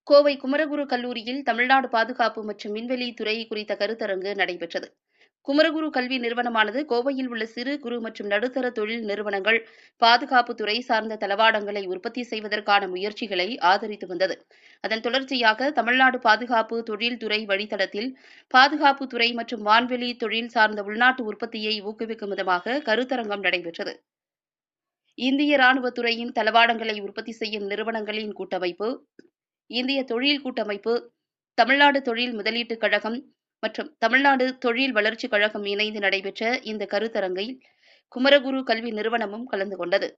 கோவை குமரகுரு கல்லூரியில் தமிழ்நாடு பாதுகாப்பு மற்றும் விண்வெளி துறை குறித்த கருத்தரங்கு நடைபெற்றது. குமரகுரு கல்வி நிறுவனமானது கோவையில் உள்ள சிறு குறு மற்றும் நடுத்தர தொழில் நிறுவனங்கள் பாதுகாப்பு துறை சார்ந்த தளவாடங்களை உற்பத்தி செய்வதற்கான முயற்சிகளை ஆதரித்து வந்தது. அதன் தொடர்ச்சியாக தமிழ்நாடு பாதுகாப்பு தொழில்துறை வழித்தடத்தில் பாதுகாப்பு துறை மற்றும் வான்வெளி தொழில் சார்ந்த உள்நாட்டு உற்பத்தியை ஊக்குவிக்கும் விதமாக கருத்தரங்கம் நடைபெற்றது. இந்திய ராணுவத்துறையின் தளவாடங்களை உற்பத்தி செய்யும் நிறுவனங்களின் கூட்டமைப்பு, இந்திய தொழில் கூட்டமைப்பு, தமிழ்நாடு தொழில் முதலீட்டுக் கழகம் மற்றும் தமிழ்நாடு தொழில் வளர்ச்சிக் கழகம் இணைந்து நடைபெற்ற இந்த கருத்தரங்கில் குமரகுரு கல்வி நிறுவனமும் கலந்து கொண்டது.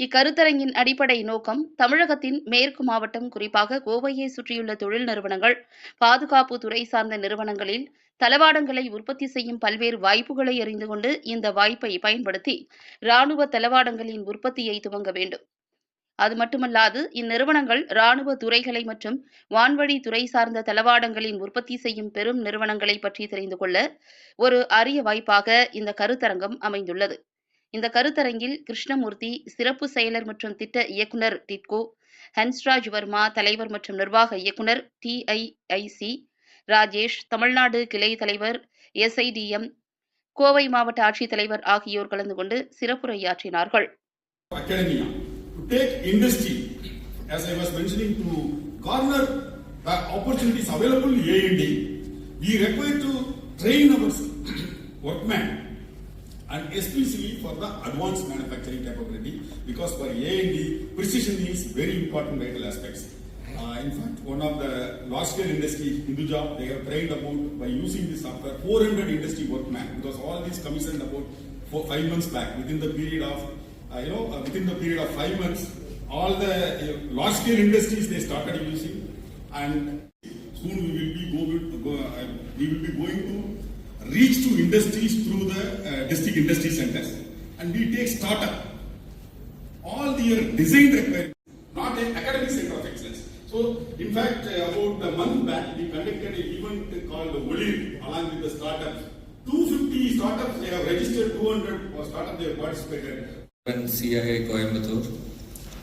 இக்கருத்தரங்கின் அடிப்படை நோக்கம் தமிழகத்தின் மேற்கு மாவட்டம், குறிப்பாக கோவையை சுற்றியுள்ள தொழில் நிறுவனங்கள், பாதுகாப்பு துறை சார்ந்த நிறுவனங்களில் தளவாடங்களை உற்பத்தி செய்யும் பல்வேறு வாய்ப்புகளை அறிந்து கொண்டு இந்த வாய்ப்பை பயன்படுத்தி ராணுவ தளவாடங்களின் உற்பத்தியை துவங்க வேண்டும். அது மட்டுமல்லாது இந்நிறுவனங்கள் ராணுவ துறைகளை மற்றும் வான்வழி துறை சார்ந்த தளவாடங்களின் உற்பத்தி செய்யும் பெரும் நிறுவனங்களை பற்றி தெரிந்து கொள்ள ஒரு அரிய வாய்ப்பாக இந்த கருத்தரங்கம் அமைந்துள்ளது. இந்த கருத்தரங்கில் கிருஷ்ணமூர்த்தி, சிறப்பு செயலர் மற்றும் திட்ட இயக்குநர் டிட்கோ, ஹன்ஸ்ராஜ் வர்மா, தலைவர் மற்றும் நிர்வாக இயக்குநர் TIIC, ராஜேஷ், தமிழ்நாடு கிளை தலைவர் SIDM, கோவை மாவட்ட ஆட்சித்தலைவர் ஆகியோர் கலந்து கொண்டு சிறப்புரையாற்றினார்கள். To take industry, as I was mentioning, to corner the opportunities available in A&D, we require to train our workmen, and especially for the advanced manufacturing capability, because for A&D, precision is very important vital aspects. In fact, one of the large-scale industry, Hinduja, they have trained about, by using this software, 400 industry workmen, because all these commissioned about 5 months back, within the period of 5 months, all the large-scale industries they started using, and soon we will be going to reach to industries through the district industry centers, and we take startup. All their design requirements, not an academic center of excellence. So, in fact, about a month back, we conducted an event called Olir along with the startups. 250 startups they have registered, 200 startups they have participated. CIA Coimbatore,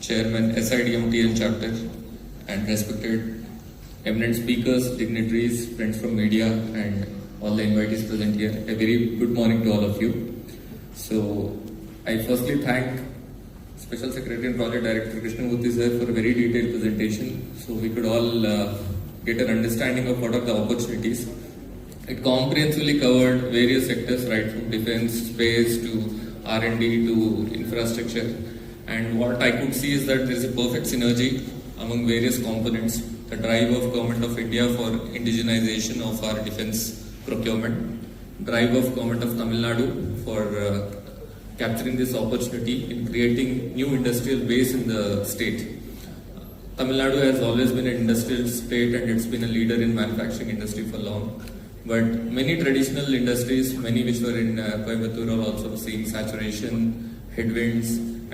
Chairman SIDM TN Chapter, and respected eminent speakers, dignitaries, friends from media, and all the invitees present here. A very good morning to all of you. So, I firstly thank Special Secretary and Project Director Krishnamurthy sir for a very detailed presentation, so we could all get an understanding of what are the opportunities. It comprehensively covered various sectors, right from defense, space to R&D to infrastructure, and what I could see is that there is a perfect synergy among various components. The drive of Government of India for indigenization of our defense procurement, drive of Government of Tamil Nadu for capturing this opportunity in creating new industrial base in the state. Tamil Nadu has always been an industrial state and it's been a leader in manufacturing industry for long. But many traditional industries, many which were in Coimbatore, are also seeing saturation, headwinds,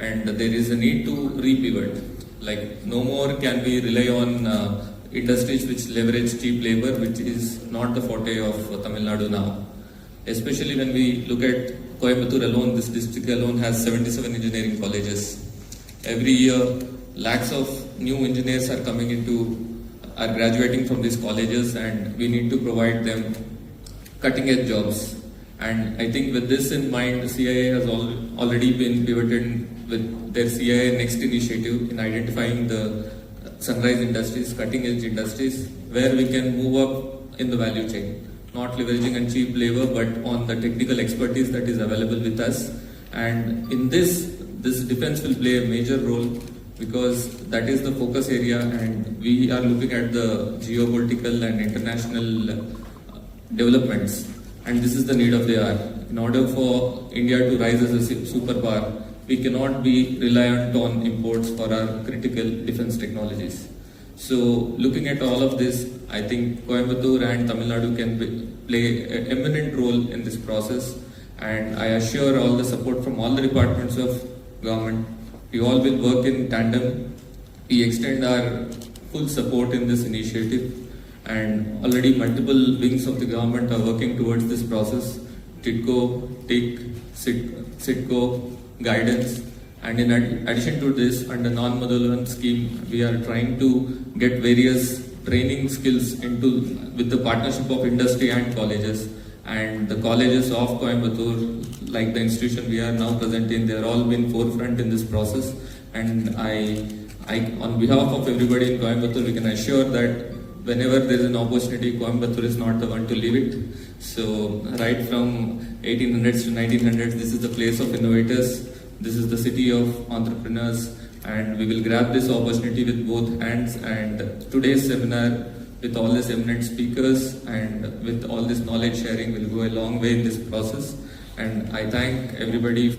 and there is a need to repivot. Like, no more can we rely on industries which leverage cheap labor, which is not the forte of Tamil Nadu now. Especially when we look at Coimbatore alone, this district alone has 77 engineering colleges. Every year, lakhs of new engineers are graduating from these colleges, and we need to provide them cutting edge jobs. And I think with this in mind, the CIA has already been pivoted with their CIA Next initiative in identifying the sunrise industries, cutting edge industries, where we can move up in the value chain, not leveraging on cheap labor, but on the technical expertise that is available with us. And in this defense will play a major role, because that is the focus area, and we are looking at the geopolitical and international developments, and this is the need of the hour. In order for India to rise as a superpower, we cannot be reliant on imports for our critical defense technologies. So, looking at all of this, I think Coimbatore and Tamil Nadu can play an eminent role in this process, and I assure all the support from all the departments of government. We all will work in tandem. We extend our full support in this initiative, and already multiple wings of the government are working towards this process. TIDCO, TIC, CITCO, Guidance, And in addition to this, under non-Modalan scheme, we are trying to get various training skills with the partnership of industry and colleges. And the colleges of Coimbatore, like the institution we are now present in, they are all been forefront in this process. And I, on behalf of everybody in Coimbatore, we can assure that whenever there is an opportunity, Coimbatore is not the one to leave it. So right from 1800s to 1900s, this is the place of innovators. This is the city of entrepreneurs, and we will grab this opportunity with both hands. And today's seminar, with all these eminent speakers and with all this knowledge sharing, will go a long way in this process. And I thank everybody